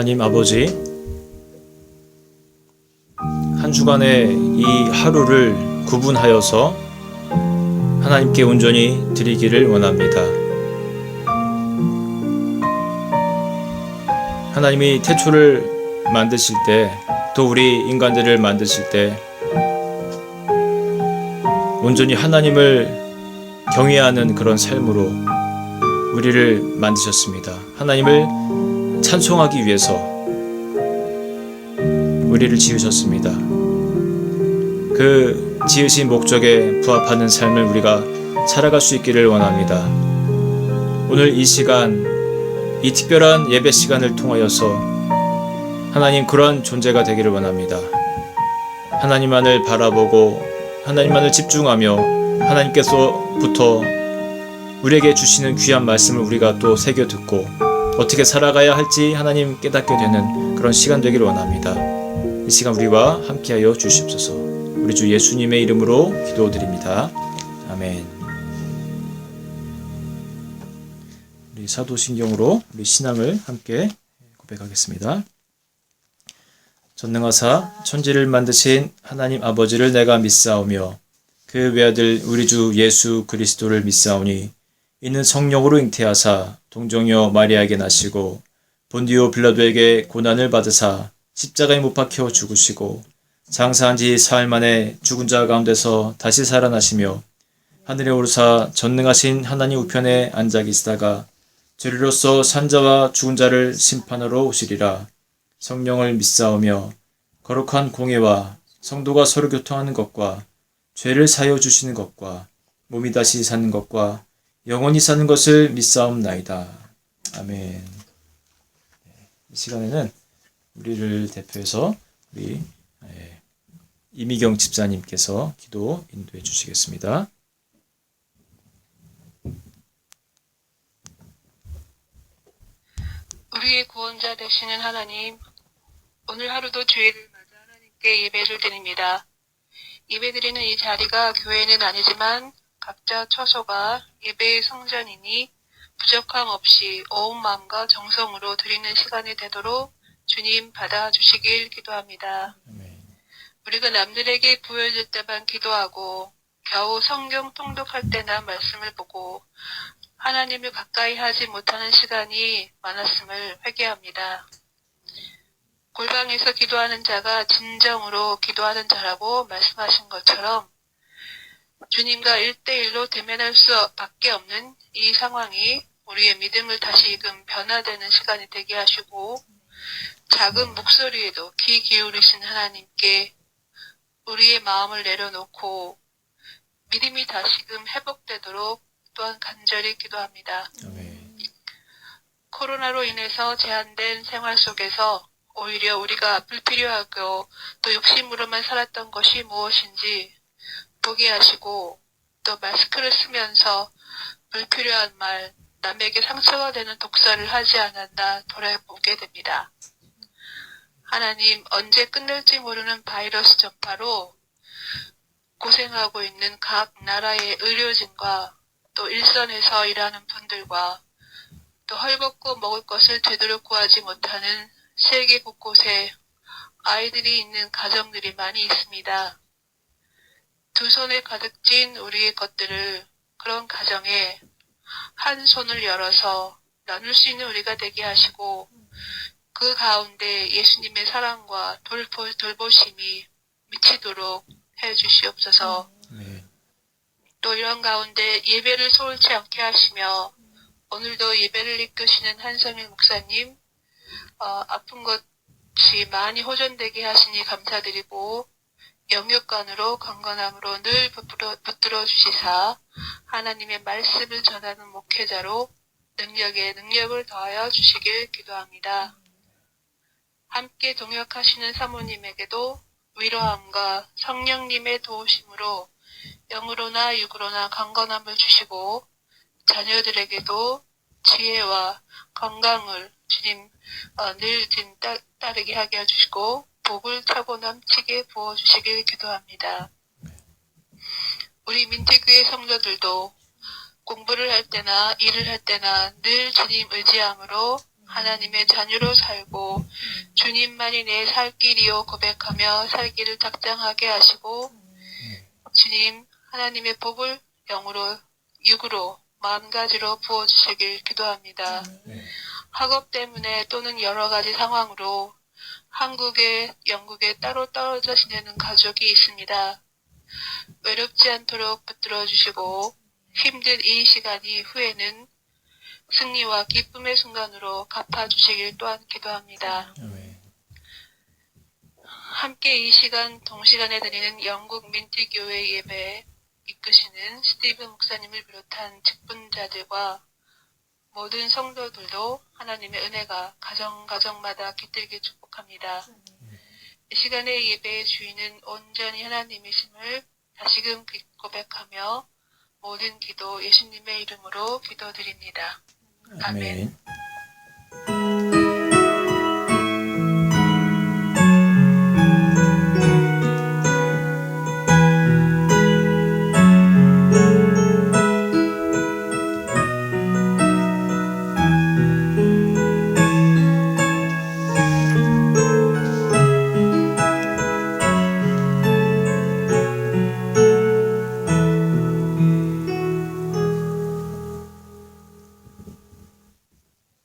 하나님 아버지, 한 주간의 이 하루를 구분하여서 하나님께 온전히 드리기를 원합니다. 하나님이 태초를 만드실 때, 또 우리 인간들을 만드실 때 온전히 하나님을 경외하는 그런 삶으로 우리를 만드셨습니다. 하나님을 찬송하기 위해서 우리를 지으셨습니다. 그 지으신 목적에 부합하는 삶을 우리가 살아갈 수 있기를 원합니다. 오늘 이 시간, 이 특별한 예배 시간을 통하여서 하나님 그러한 존재가 되기를 원합니다. 하나님만을 바라보고 하나님만을 집중하며 하나님께서부터 우리에게 주시는 귀한 말씀을 우리가 또 새겨 듣고 어떻게 살아가야 할지 하나님 깨닫게 되는 그런 시간 되기를 원합니다. 이 시간 우리와 함께하여 주시옵소서. 우리 주 예수님의 이름으로 기도드립니다. 아멘. 우리 사도신경으로 우리 신앙을 함께 고백하겠습니다. 전능하사 천지를 만드신 하나님 아버지를 내가 믿사오며 그 외아들 우리 주 예수 그리스도를 믿사오니 이는 성령으로 잉태하사 동정녀 마리아에게 나시고 본디오 빌라도에게 고난을 받으사 십자가에 못 박혀 죽으시고 장사한 지 사흘 만에 죽은 자 가운데서 다시 살아나시며 하늘에 오르사 전능하신 하나님 우편에 앉아 계시다가 죄리로서 산자와 죽은 자를 심판하러 오시리라. 성령을 믿사오며 거룩한 공예와 성도가 서로 교통하는 것과 죄를 사여 주시는 것과 몸이 다시 사는 것과 영원히 사는 것을 믿사옵나이다. 아멘. 이 시간에는 우리를 대표해서 우리 이미경 집사님께서 기도 인도해 주시겠습니다. 우리의 구원자 되시는 하나님, 오늘 하루도 주일을 맞아 하나님께 예배를 드립니다. 예배드리는 이 자리가 교회는 아니지만 각자 처소가 예배의 성전이니 부족함 없이 온 마음과 정성으로 드리는 시간이 되도록 주님 받아주시길 기도합니다. 우리가 남들에게 보여줄 때만 기도하고 겨우 성경 통독할 때나 말씀을 보고 하나님을 가까이 하지 못하는 시간이 많았음을 회개합니다. 골방에서 기도하는 자가 진정으로 기도하는 자라고 말씀하신 것처럼 주님과 1대1로 대면할 수밖에 없는 이 상황이 우리의 믿음을 다시금 변화되는 시간이 되게 하시고 작은 목소리에도 귀 기울이신 하나님께 우리의 마음을 내려놓고 믿음이 다시금 회복되도록 또한 간절히 기도합니다. 코로나로 인해서 제한된 생활 속에서 오히려 우리가 불필요하고 또 욕심으로만 살았던 것이 무엇인지 보게 하시고 또 마스크를 쓰면서 불필요한 말, 남에게 상처가 되는 독설을 하지 않았나 돌아보게 됩니다. 하나님, 언제 끝날지 모르는 바이러스 전파로 고생하고 있는 각 나라의 의료진과 또 일선에서 일하는 분들과 또 헐벗고 먹을 것을 제대로 구하지 못하는 세계 곳곳에 아이들이 있는 가정들이 많이 있습니다. 두 손에 가득 쥔 우리의 것들을 그런 가정에 한 손을 열어서 나눌 수 있는 우리가 되게 하시고 그 가운데 예수님의 사랑과 돌보심이 미치도록 해주시옵소서. 또 이런 가운데 예배를 소홀치 않게 하시며 오늘도 예배를 이끄시는 한성일 목사님 아픈 것이 많이 호전되게 하시니 감사드리고 영육간으로 강건함으로 늘 붙들어 주시사 하나님의 말씀을 전하는 목회자로 능력에 능력을 더하여 주시길 기도합니다. 함께 동역하시는 사모님에게도 위로함과 성령님의 도우심으로 영으로나 육으로나 강건함을 주시고 자녀들에게도 지혜와 건강을 주님 늘 따르게 하게 해주시고 복을 차고 넘치게 부어주시길 기도합니다. 우리 민트교회 성도들도 공부를 할 때나 일을 할 때나 늘 주님 의지함으로 하나님의 자녀로 살고 주님만이 내 살 길이요 고백하며 살기를 작정하게 하시고 주님 하나님의 복을 영으로 육으로 마음가지로 부어주시길 기도합니다. 학업 때문에 또는 여러 가지 상황으로 한국에 영국에 따로 떨어져 지내는 가족이 있습니다. 외롭지 않도록 붙들어 주시고 힘든 이 시간이 후에는 승리와 기쁨의 순간으로 갚아주시길 또한 기도합니다. 아멘. 함께 이 시간 동시간에 드리는 영국 민트교회 예배에 이끄시는 스티브 목사님을 비롯한 직분자들과 모든 성도들도 하나님의 은혜가 가정가정마다 깃들게 축복합니다. 이 시간의 예배의 주인은 온전히 하나님이심을 다시금 고백하며 모든 기도 예수님의 이름으로 기도드립니다. 아멘.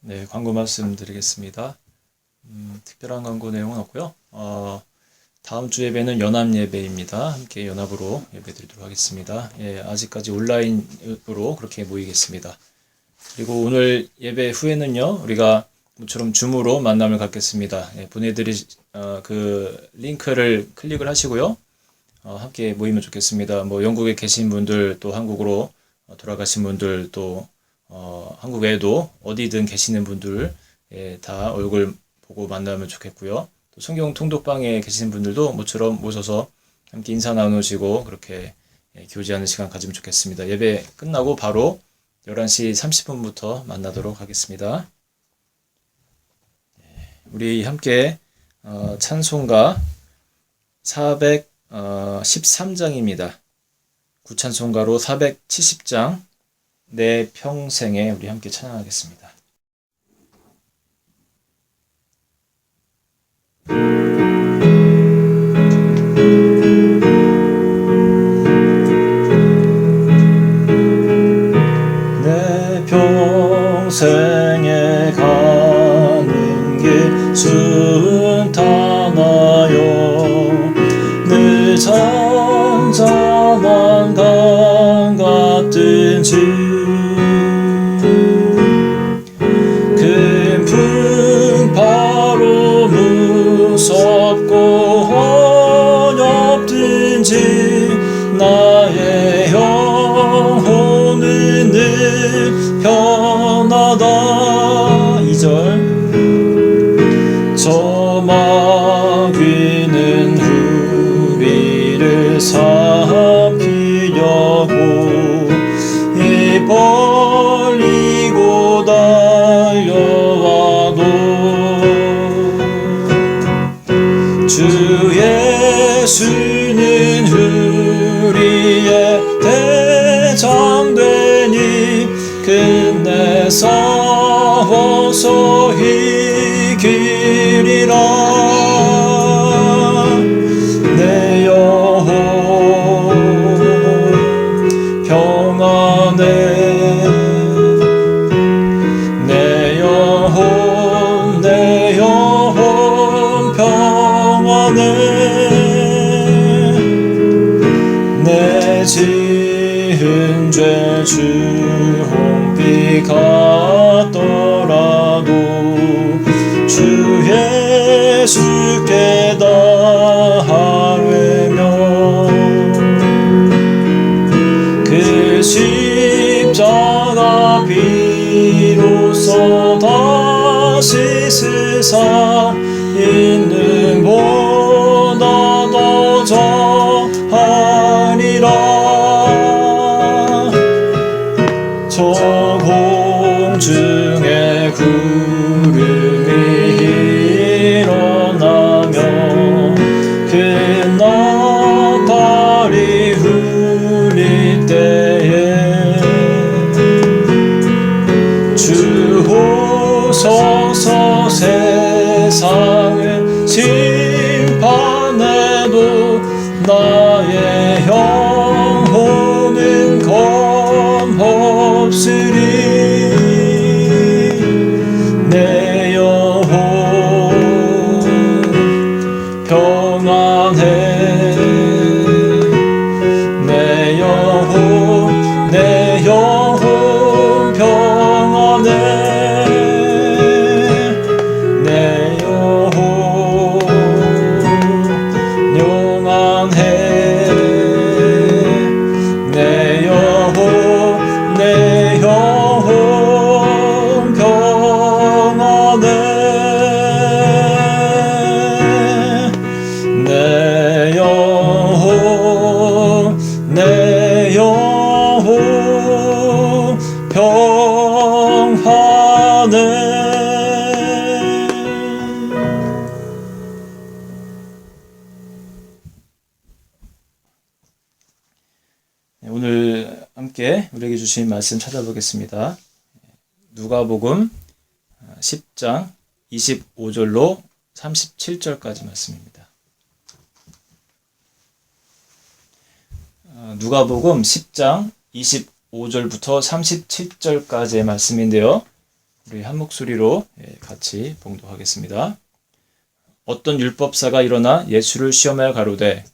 네, 광고 말씀드리겠습니다. 특별한 광고 내용은 없고요. 다음 주 예배는 연합 예배입니다. 함께 연합으로 예배 드리도록 하겠습니다. 예, 아직까지 온라인으로 그렇게 모이겠습니다. 그리고 오늘 예배 후에는요, 우리가 모처럼 줌으로 만남을 갖겠습니다. 예, 보내드릴 그 링크를 클릭을 하시고요. 함께 모이면 좋겠습니다. 뭐 영국에 계신 분들, 또 한국으로 돌아가신 분들, 또 한국 외에도 어디든 계시는 분들 다 얼굴 보고 만나면 좋겠고요. 또 성경 통독방에 계시는 분들도 모처럼 모셔서 함께 인사 나누시고 그렇게 교제하는 시간 가지면 좋겠습니다. 예배 끝나고 바로 11시 30분부터 만나도록 하겠습니다. 우리 함께 찬송가 413장입니다. 구찬송가로 470장 내 평생에 우리 함께 찬양하겠습니다. 내 평생에 가는 길 순탄하여 늘 잔잔한 강 같은지 무섭고 어렵든지 나의 영혼은 늘 편하다. 2절 저 마귀는 우리를 삼키려고 입 벌리고 달려와도 주 예수는 우리의 대장되니 끝내 싸워서 이기리라. 내 영혼 평안해. 내 영혼 내 지은 죄 주홍빛 같더라도 주 예수께 다 아뢰며 그 십자가 비로소 다시 세상 있는 보다 더 정하리라. 저 공중에 구름이 일어나며 그 나팔이 울릴 때에 주 오소서 세상의 심판에도 나의 영혼은 겁없으리. 내 영혼 평안해. 내 영혼 평안해. 내 영혼 영원해. 내 영혼 평안해. 내 영혼 평안해. 오늘 함께 우리에게 주신 말씀 찾아보겠습니다. 누가복음 10장 25절로 37절까지 말씀입니다. 누가복음 10장 25절부터 37절까지의 말씀인데요. 우리 한 목소리로 같이 봉독하겠습니다. 어떤 율법사가 일어나 예수를 시험하여 가로되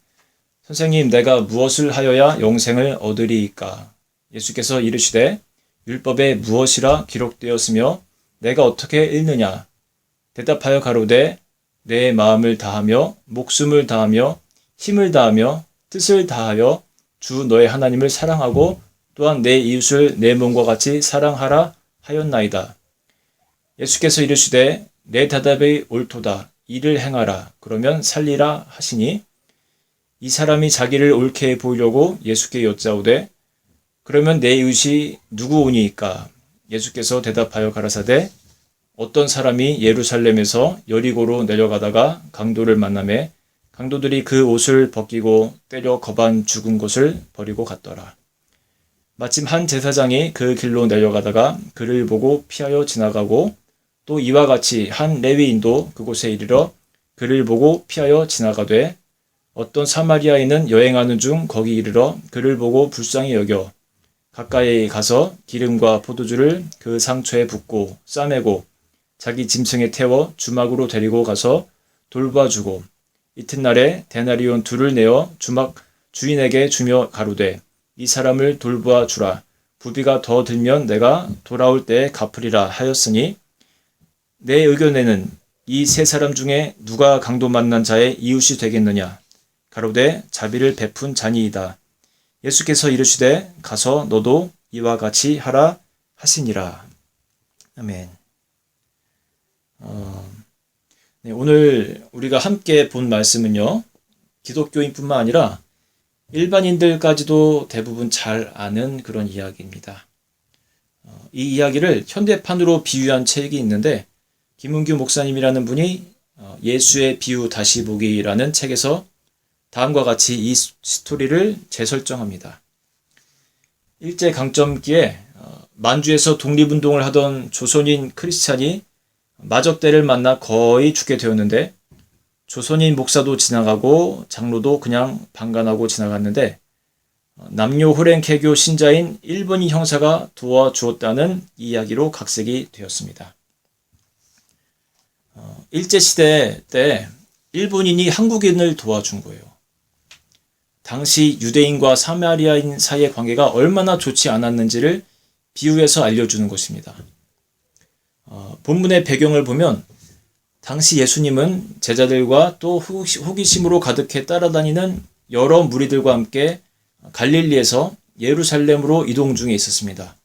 선생님, 내가 무엇을 하여야 영생을 얻으리이까? 예수께서 이르시되 율법에 무엇이라 기록되었으며 내가 어떻게 읽느냐? 대답하여 가로되 내 마음을 다하며 목숨을 다하며 힘을 다하며 뜻을 다하여 주 너의 하나님을 사랑하고 또한 내 이웃을 내 몸과 같이 사랑하라 하였나이다. 예수께서 이르시되 내 대답이 옳도다. 이를 행하라. 그러면 살리라 하시니 이 사람이 자기를 옳게 보이려고 예수께 여짜오되 그러면 내 이웃이 누구오니이까? 예수께서 대답하여 가라사대 어떤 사람이 예루살렘에서 여리고로 내려가다가 강도를 만나매 강도들이 그 옷을 벗기고 때려 거반 죽은 것을 버리고 갔더라. 마침 한 제사장이 그 길로 내려가다가 그를 보고 피하여 지나가고 또 이와 같이 한 레위인도 그곳에 이르러 그를 보고 피하여 지나가되 어떤 사마리아인은 여행하는 중 거기 이르러 그를 보고 불쌍히 여겨 가까이 가서 기름과 포도주를 그 상처에 붓고 싸매고 자기 짐승에 태워 주막으로 데리고 가서 돌봐주고 이튿날에 데나리온 둘을 내어 주막 주인에게 주며 가로되 이 사람을 돌봐주라. 부비가 더 들면 내가 돌아올 때에 갚으리라 하였으니 내 의견에는 이 세 사람 중에 누가 강도 만난 자의 이웃이 되겠느냐? 가로되 자비를 베푼 자니이다. 예수께서 이르시되 가서 너도 이와 같이 하라 하시니라. 아멘. 네, 오늘 우리가 함께 본 말씀은요. 기독교인뿐만 아니라 일반인들까지도 대부분 잘 아는 그런 이야기입니다. 이 이야기를 현대판으로 비유한 책이 있는데 김은규 목사님이라는 분이 예수의 비유 다시 보기라는 책에서 다음과 같이 이 스토리를 재설정합니다. 일제강점기에 만주에서 독립운동을 하던 조선인 크리스찬이 마적대를 만나 거의 죽게 되었는데 조선인 목사도 지나가고 장로도 그냥 방관하고 지나갔는데 남녀 호랭개교 신자인 일본인 형사가 도와주었다는 이야기로 각색이 되었습니다. 일제시대 때 일본인이 한국인을 도와준 거예요. 당시 유대인과 사마리아인 사이의 관계가 얼마나 좋지 않았는지를 비유해서 알려주는 것입니다. 본문의 배경을 보면 당시 예수님은 제자들과 또 호기심으로 가득해 따라다니는 여러 무리들과 함께 갈릴리에서 예루살렘으로 이동 중에 있었습니다.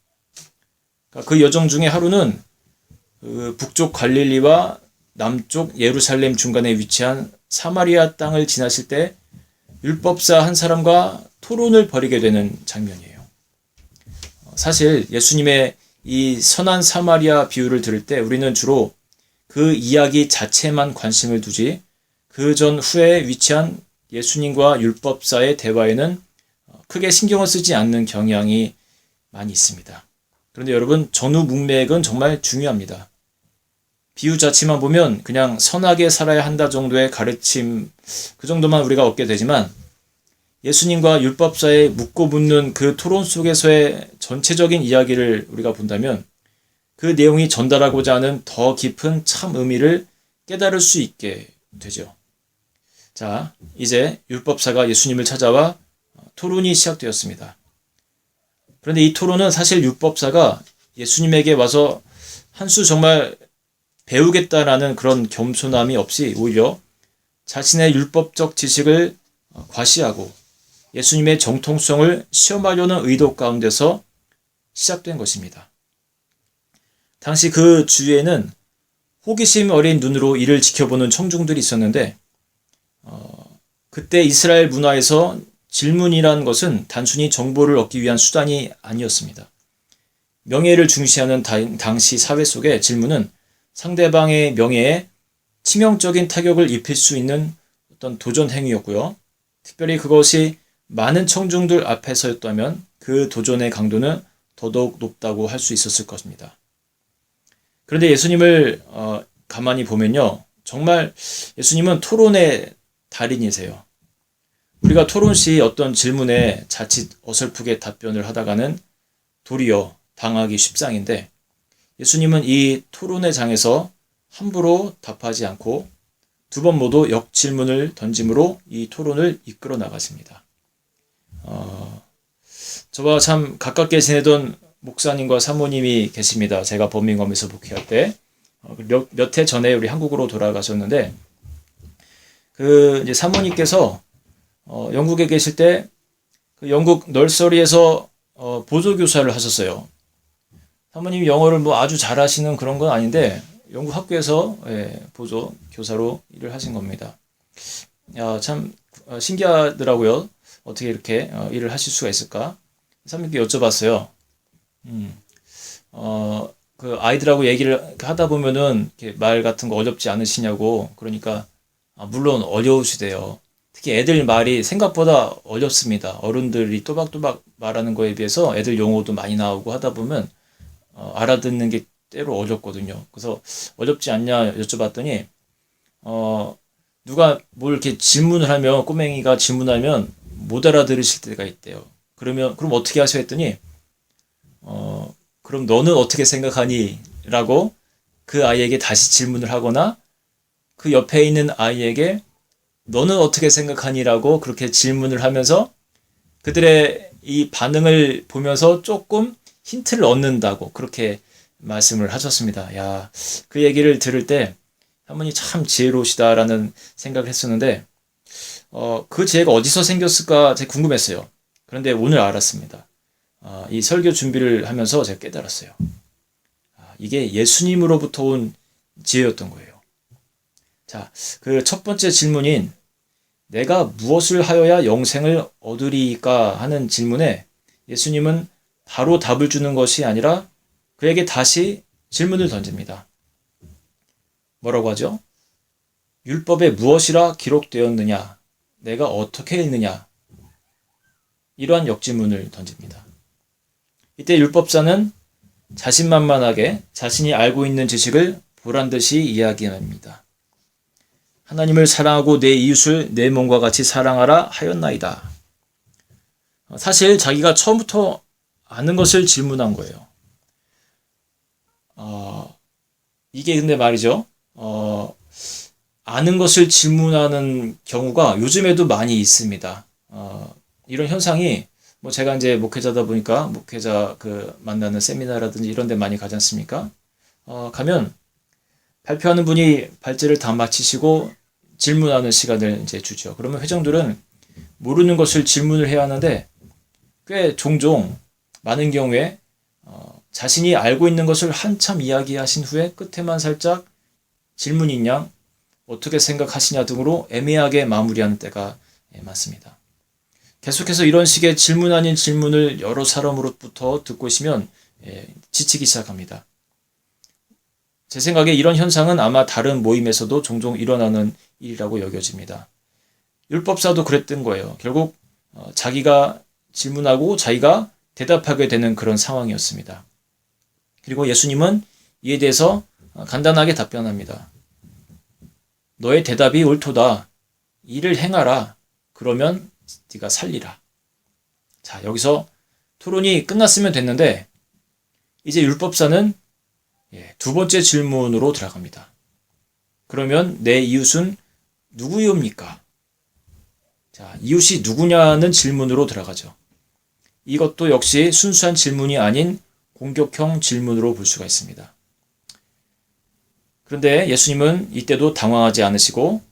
그 여정 중에 하루는 북쪽 갈릴리와 남쪽 예루살렘 중간에 위치한 사마리아 땅을 지나실 때 율법사 한 사람과 토론을 벌이게 되는 장면이에요. 사실 예수님의 이 선한 사마리아 비유를 들을 때 우리는 주로 그 이야기 자체만 관심을 두지 그 전 후에 위치한 예수님과 율법사의 대화에는 크게 신경을 쓰지 않는 경향이 많이 있습니다. 그런데 여러분, 전후 문맥은 정말 중요합니다. 비유 자체만 보면 그냥 선하게 살아야 한다 정도의 가르침, 그 정도만 우리가 얻게 되지만 예수님과 율법사의 묻고 묻는 그 토론 속에서의 전체적인 이야기를 우리가 본다면 그 내용이 전달하고자 하는 더 깊은 참 의미를 깨달을 수 있게 되죠. 자, 이제 율법사가 예수님을 찾아와 토론이 시작되었습니다. 그런데 이 토론은 사실 율법사가 예수님에게 와서 한 수 정말 배우겠다라는 그런 겸손함이 없이 오히려 자신의 율법적 지식을 과시하고 예수님의 정통성을 시험하려는 의도 가운데서 시작된 것입니다. 당시 그 주위에는 호기심 어린 눈으로 이를 지켜보는 청중들이 있었는데 그때 이스라엘 문화에서 질문이란 것은 단순히 정보를 얻기 위한 수단이 아니었습니다. 명예를 중시하는 당시 사회 속에 질문은 상대방의 명예에 치명적인 타격을 입힐 수 있는 어떤 도전 행위였고요. 특별히 그것이 많은 청중들 앞에서였다면 그 도전의 강도는 더더욱 높다고 할 수 있었을 것입니다. 그런데 예수님을 가만히 보면요. 정말 예수님은 토론의 달인이세요. 우리가 토론 시 어떤 질문에 자칫 어설프게 답변을 하다가는 도리어 당하기 십상인데 예수님은 이 토론의 장에서 함부로 답하지 않고 두 번 모두 역질문을 던짐으로 이 토론을 이끌어 나가십니다. 저와 참 가깝게 지내던 목사님과 사모님이 계십니다. 제가 범민검에서 목회할 때 몇 해 전에 우리 한국으로 돌아가셨는데 그 이제 사모님께서 영국에 계실 때 그 영국 널서리에서 보조교사를 하셨어요. 사모님이 영어를 뭐 아주 잘하시는 그런 건 아닌데 영국 학교에서 보조 교사로 일을 하신 겁니다. 야, 참 신기하더라고요. 어떻게 이렇게 일을 하실 수가 있을까? 사모님께 여쭤봤어요. 그 아이들하고 얘기를 하다 보면은 이렇게 말 같은 거 어렵지 않으시냐고. 그러니까 물론 어려우시대요. 특히 애들 말이 생각보다 어렵습니다. 어른들이 또박또박 말하는 거에 비해서 애들 용어도 많이 나오고 하다 보면 알아듣는 게 때로 어렵거든요. 그래서 어렵지 않냐 여쭤봤더니 누가 뭘 이렇게 질문을 하면 꼬맹이가 질문하면 못 알아들으실 때가 있대요. 그럼 어떻게 하셔 했더니 그럼 너는 어떻게 생각하니? 라고 그 아이에게 다시 질문을 하거나 그 옆에 있는 아이에게 너는 어떻게 생각하니? 라고 그렇게 질문을 하면서 그들의 이 반응을 보면서 조금 힌트를 얻는다고 그렇게 말씀을 하셨습니다. 야, 그 얘기를 들을 때 사모님 참 지혜로우시다라는 생각을 했었는데 그 지혜가 어디서 생겼을까 제가 궁금했어요. 그런데 오늘 알았습니다. 이 설교 준비를 하면서 제가 깨달았어요. 이게 예수님으로부터 온 지혜였던 거예요. 자, 그 첫 번째 질문인 내가 무엇을 하여야 영생을 얻으리까 하는 질문에 예수님은 바로 답을 주는 것이 아니라 그에게 다시 질문을 던집니다. 뭐라고 하죠? 율법에 무엇이라 기록되었느냐? 내가 어떻게 읽느냐? 이러한 역질문을 던집니다. 이때 율법사는 자신만만하게 자신이 알고 있는 지식을 보란듯이 이야기합니다. 하나님을 사랑하고 내 이웃을 내 몸과 같이 사랑하라 하였나이다. 사실 자기가 처음부터 아는 것을 질문한 거예요. 이게 근데 말이죠. 아는 것을 질문하는 경우가 요즘에도 많이 있습니다. 이런 현상이 뭐 제가 이제 목회자다 보니까 목회자 그 만나는 세미나라든지 이런 데 많이 가지 않습니까? 가면 발표하는 분이 발제를 다 마치시고 질문하는 시간을 이제 주죠. 그러면 회장들은 모르는 것을 질문을 해야 하는데 꽤 종종 많은 경우에 자신이 알고 있는 것을 한참 이야기하신 후에 끝에만 살짝 질문인 양 어떻게 생각하시냐 등으로 애매하게 마무리하는 때가 많습니다. 계속해서 이런 식의 질문 아닌 질문을 여러 사람으로부터 듣고 있으면 지치기 시작합니다. 제 생각에 이런 현상은 아마 다른 모임에서도 종종 일어나는 일이라고 여겨집니다. 율법사도 그랬던 거예요. 결국 자기가 질문하고 자기가 대답하게 되는 그런 상황이었습니다. 그리고 예수님은 이에 대해서 간단하게 답변합니다. 너의 대답이 옳도다. 이를 행하라. 그러면 네가 살리라. 자, 여기서 토론이 끝났으면 됐는데 이제 율법사는 두 번째 질문으로 들어갑니다. 그러면 내 이웃은 누구이옵니까? 자, 이웃이 누구냐는 질문으로 들어가죠. 이것도 역시 순수한 질문이 아닌 공격형 질문으로 볼 수가 있습니다. 그런데 예수님은 이때도 당황하지 않으시고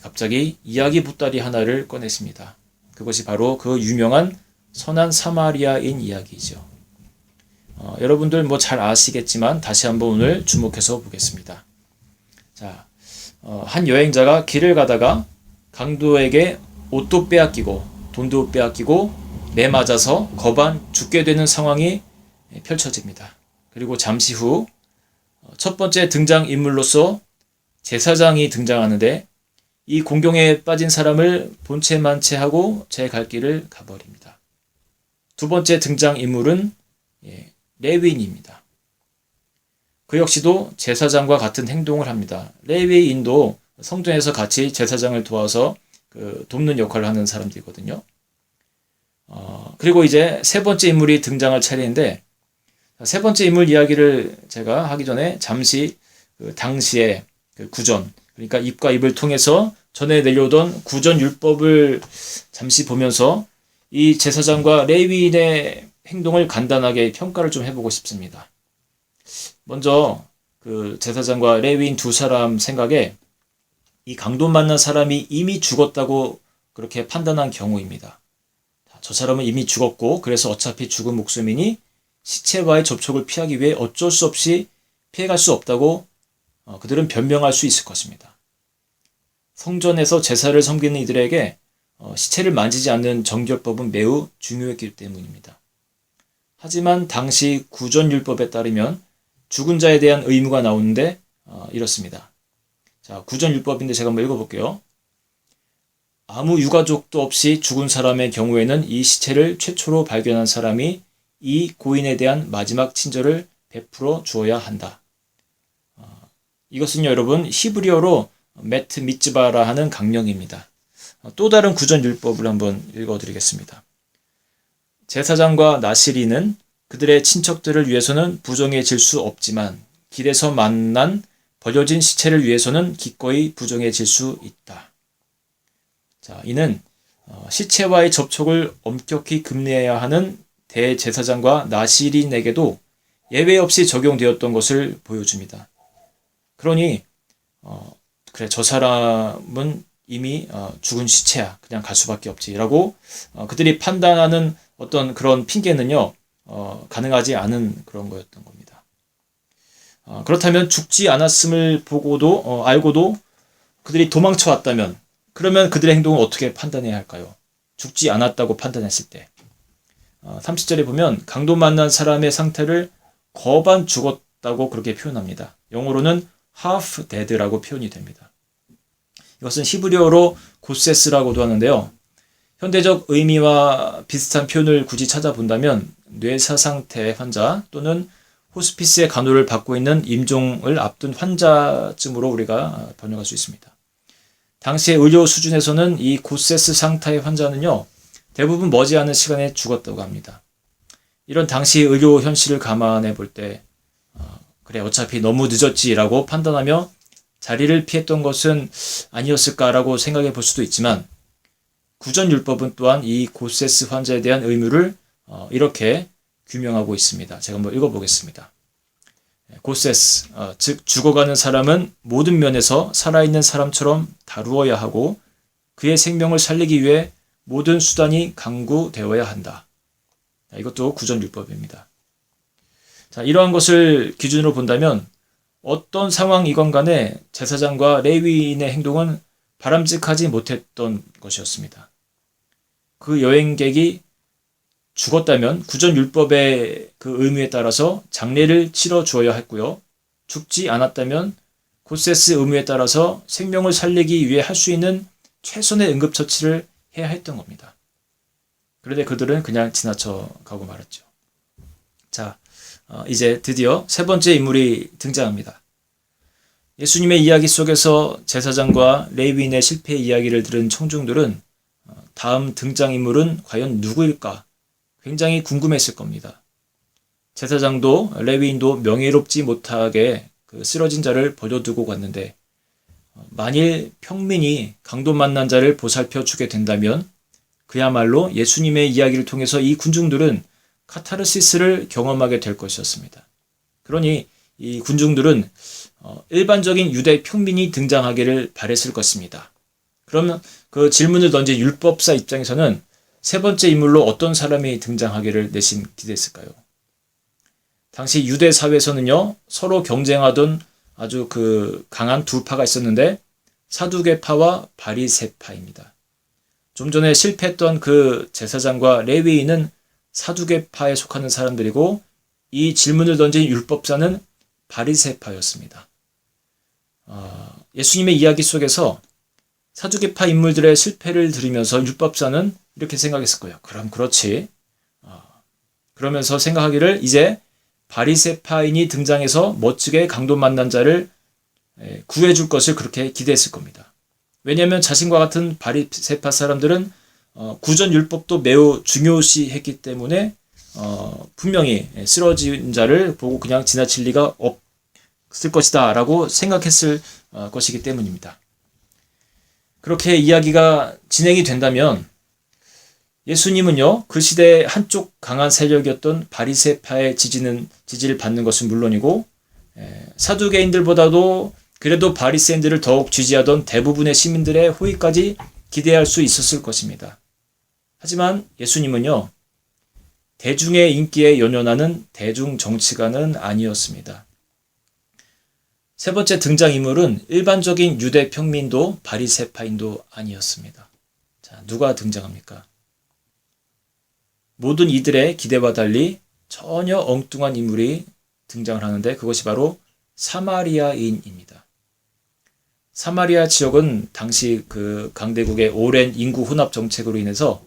갑자기 이야기 보따리 하나를 꺼냈습니다. 그것이 바로 그 유명한 선한 사마리아인 이야기이죠. 여러분들 뭐 잘 아시겠지만 다시 한번 오늘 주목해서 보겠습니다. 자, 한 여행자가 길을 가다가 강도에게 옷도 빼앗기고 돈도 빼앗기고 매 맞아서 거반 죽게 되는 상황이 펼쳐집니다. 그리고 잠시 후 첫 번째 등장인물로서 제사장이 등장하는데 이 공경에 빠진 사람을 본체만체하고 제 갈 길을 가버립니다. 두 번째 등장인물은 레위인입니다. 그 역시도 제사장과 같은 행동을 합니다. 레위인도 성전에서 같이 제사장을 도와서 돕는 역할을 하는 사람들이거든요. 그리고 이제 세 번째 인물이 등장할 차례인데 세 번째 인물 이야기를 제가 하기 전에 잠시 당시의 구전, 그러니까 입과 입을 통해서 전해 내려오던 구전 율법을 잠시 보면서 이 제사장과 레위인의 행동을 간단하게 평가를 좀 해보고 싶습니다. 먼저 그 제사장과 레위인 두 사람 생각에 이 강도 만난 사람이 이미 죽었다고 그렇게 판단한 경우입니다. 저 사람은 이미 죽었고 그래서 어차피 죽은 목숨이니 시체와의 접촉을 피하기 위해 어쩔 수 없이 피해갈 수 없다고 그들은 변명할 수 있을 것입니다. 성전에서 제사를 섬기는 이들에게 시체를 만지지 않는 정결법은 매우 중요했기 때문입니다. 하지만 당시 구전율법에 따르면 죽은 자에 대한 의무가 나오는데 이렇습니다. 자, 구전율법인데 제가 한번 읽어볼게요. 아무 유가족도 없이 죽은 사람의 경우에는 이 시체를 최초로 발견한 사람이 이 고인에 대한 마지막 친절을 베풀어 주어야 한다. 이것은요, 여러분, 히브리어로 메트 미츠바라 하는 강령입니다. 또 다른 구전율법을 한번 읽어드리겠습니다. 제사장과 나시리는 그들의 친척들을 위해서는 부정해질 수 없지만 길에서 만난 버려진 시체를 위해서는 기꺼이 부정해질 수 있다. 자, 이는 시체와의 접촉을 엄격히 금지해야 하는 대제사장과 나시린에게도 예외 없이 적용되었던 것을 보여줍니다. 그러니 그래, 저 사람은 이미 죽은 시체야, 그냥 갈 수밖에 없지라고 그들이 판단하는 어떤 그런 핑계는요 가능하지 않은 그런 거였던 겁니다. 그렇다면 죽지 않았음을 보고도 알고도 그들이 도망쳐 왔다면 그러면 그들의 행동을 어떻게 판단해야 할까요? 죽지 않았다고 판단했을 때 30절에 보면 강도 만난 사람의 상태를 거반 죽었다고 그렇게 표현합니다. 영어로는 half dead라고 표현이 됩니다. 이것은 히브리어로 고세스라고도 하는데요. 현대적 의미와 비슷한 표현을 굳이 찾아본다면 뇌사 상태 환자 또는 호스피스의 간호를 받고 있는 임종을 앞둔 환자쯤으로 우리가 번역할 수 있습니다. 당시의 의료 수준에서는 이 고세스 상태의 환자는요, 대부분 머지않은 시간에 죽었다고 합니다. 이런 당시 의료 현실을 감안해 볼 때, 그래, 어차피 너무 늦었지라고 판단하며 자리를 피했던 것은 아니었을까라고 생각해 볼 수도 있지만, 구전율법은 또한 이 고세스 환자에 대한 의무를 이렇게 규명하고 있습니다. 제가 한번 읽어보겠습니다. 고세스, 즉 죽어가는 사람은 모든 면에서 살아있는 사람처럼 다루어야 하고 그의 생명을 살리기 위해 모든 수단이 강구되어야 한다. 이것도 구전율법입니다. 자, 이러한 것을 기준으로 본다면 어떤 상황이건 간에 제사장과 레위인의 행동은 바람직하지 못했던 것이었습니다. 그 여행객이 죽었다면 구전율법의 그 의무에 따라서 장례를 치러 주어야 했고요. 죽지 않았다면 고세스 의무에 따라서 생명을 살리기 위해 할 수 있는 최선의 응급처치를 해야 했던 겁니다. 그런데 그들은 그냥 지나쳐 가고 말았죠. 자, 이제 드디어 세 번째 인물이 등장합니다. 예수님의 이야기 속에서 제사장과 레위인의 실패 이야기를 들은 청중들은 다음 등장인물은 과연 누구일까 굉장히 궁금했을 겁니다. 제사장도 레위인도 명예롭지 못하게 쓰러진 자를 버려두고 갔는데 만일 평민이 강도 만난 자를 보살펴 주게 된다면 그야말로 예수님의 이야기를 통해서 이 군중들은 카타르시스를 경험하게 될 것이었습니다. 그러니 이 군중들은 일반적인 유대 평민이 등장하기를 바랬을 것입니다. 그러면 그 질문을 던진 율법사 입장에서는 세 번째 인물로 어떤 사람이 등장하기를 내심 기대했을까요? 당시 유대 사회에서는요, 서로 경쟁하던 아주 강한 두 파가 있었는데 사두개파와 바리새파입니다. 좀 전에 실패했던 그 제사장과 레위인은 사두개파에 속하는 사람들이고 이 질문을 던진 율법사는 바리새파였습니다. 예수님의 이야기 속에서 사두개파 인물들의 실패를 들으면서 율법사는 이렇게 생각했을 거예요. 그럼 그렇지. 그러면서 생각하기를 이제 바리새파인이 등장해서 멋지게 강도 만난 자를 구해줄 것을 그렇게 기대했을 겁니다. 왜냐하면 자신과 같은 바리새파 사람들은 구전 율법도 매우 중요시했기 때문에 분명히 쓰러진 자를 보고 그냥 지나칠 리가 없을 것이다 라고 생각했을 것이기 때문입니다. 그렇게 이야기가 진행이 된다면 예수님은요, 그 시대의 한쪽 강한 세력이었던 바리새파의 지지를 받는 것은 물론이고 사두개인들보다도 그래도 바리새인들을 더욱 지지하던 대부분의 시민들의 호의까지 기대할 수 있었을 것입니다. 하지만 예수님은요, 대중의 인기에 연연하는 대중 정치가는 아니었습니다. 세 번째 등장인물은 일반적인 유대 평민도 바리새파인도 아니었습니다. 자, 누가 등장합니까? 모든 이들의 기대와 달리 전혀 엉뚱한 인물이 등장을 하는데 그것이 바로 사마리아인입니다. 사마리아 지역은 당시 강대국의 오랜 인구 혼합 정책으로 인해서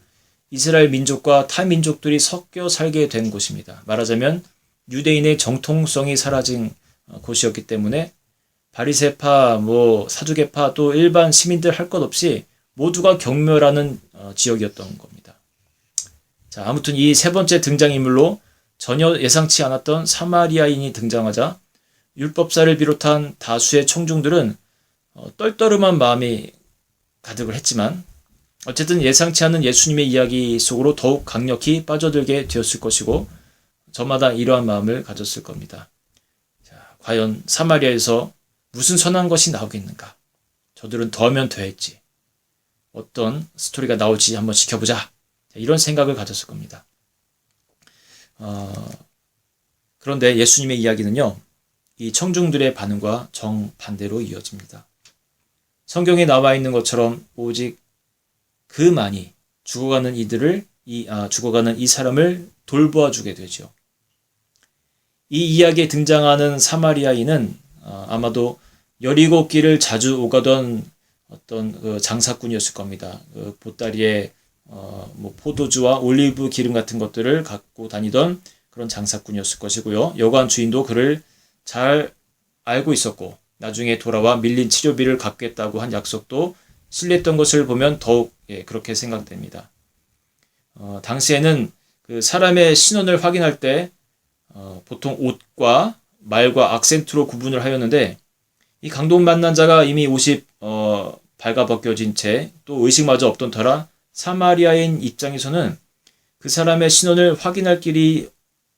이스라엘 민족과 타 민족들이 섞여 살게 된 곳입니다. 말하자면 유대인의 정통성이 사라진 곳이었기 때문에 바리새파, 사두개파 또 일반 시민들 할 것 없이 모두가 경멸하는 지역이었던 겁니다. 자, 아무튼 이 세 번째 등장인물로 전혀 예상치 않았던 사마리아인이 등장하자 율법사를 비롯한 다수의 청중들은 떨떠름한 마음이 가득을 했지만 어쨌든 예상치 않은 예수님의 이야기 속으로 더욱 강력히 빠져들게 되었을 것이고 저마다 이러한 마음을 가졌을 겁니다. 자, 과연 사마리아에서 무슨 선한 것이 나오겠는가? 저들은 더하면 더했지. 어떤 스토리가 나올지 한번 지켜보자. 이런 생각을 가졌을 겁니다. 그런데 예수님의 이야기는요, 이 청중들의 반응과 정반대로 이어집니다. 성경에 나와 있는 것처럼 오직 그만이 죽어가는 이 사람을 돌보아 주게 되죠. 이 이야기에 등장하는 사마리아인은 아마도 여리고 길을 자주 오가던 어떤 장사꾼이었을 겁니다. 보따리에 포도주와 올리브 기름 같은 것들을 갖고 다니던 그런 장사꾼이었을 것이고요. 여관 주인도 그를 잘 알고 있었고 나중에 돌아와 밀린 치료비를 갚겠다고 한 약속도 신뢰했던 것을 보면 더욱 그렇게 생각됩니다. 당시에는 그 사람의 신원을 확인할 때 보통 옷과 말과 악센트로 구분을 하였는데 이 강도 만난 자가 이미 옷이 발가벗겨진 채 또 의식마저 없던 터라 사마리아인 입장에서는 그 사람의 신원을 확인할 길이